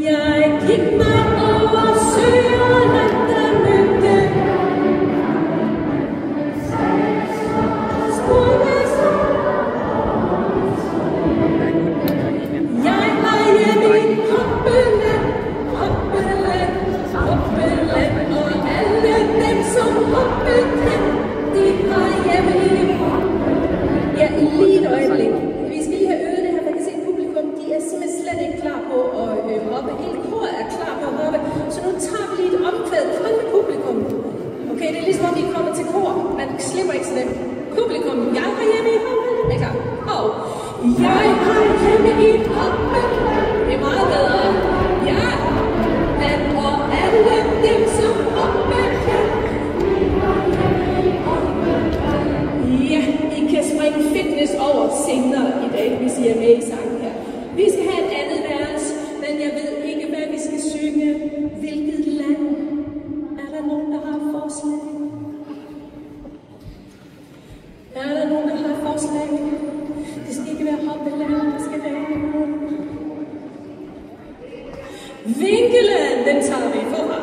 Jeg gik mig over søerne, der mødte jeg var hjemme i Hoppeland, Hoppeland, Hoppeland, og alle dem som hoppede, de var hjemme i Hoppeland. Ja, lige et øjeblik. Vi skal lige have øvet det her, for jeg kan se publikum, de er simpelthen slet ikke klar på at hoppe. Hele koret er klar på at hoppe, så nu tager vi lige et omkvæd kun med publikum. Okay, det er ligesom om I kommer til kor, man slipper ikke sådan nemt. Publikum, jeg var hjemme i Hoppeland. Er I klar? Og jeg var hjemme i Hoppeland. Det er meget bedre. Ja, men og alle dem som hoppede. Ja, I kan springe fitness over senere i dag, hvis I er med i sangen her. Vi skal have et andet vers, men jeg ved ikke, hvad vi skal synge. Hvilket land? Er der nogen, der har et forslag? Er der nogen, der har et forslag? Det skal ikke være Hoppeland, det skal være Vinkeland, den tager vi forfra.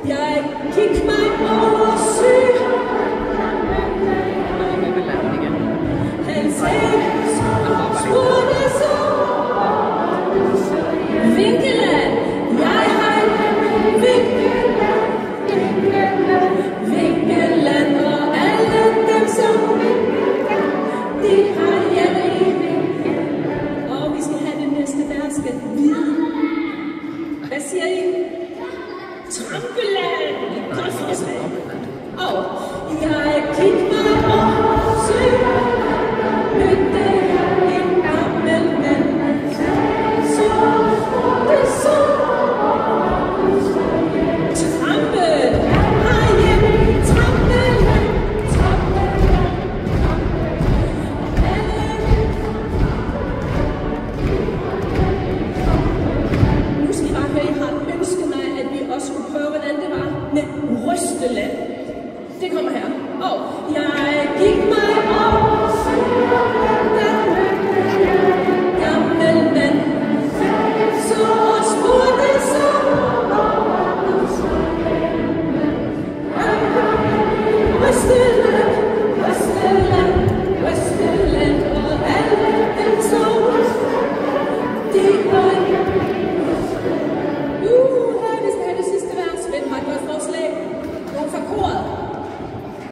Jeg gik mig over sø. Han sagde, spurgte så. Vinkeland, jeg har Vinkeland, Vinkeland, og alle dem som de har hjemme i Vinkeland. Og vi skal have det næste vers, skal vide. Hvad siger I? Trampeland! Godt forslag. Og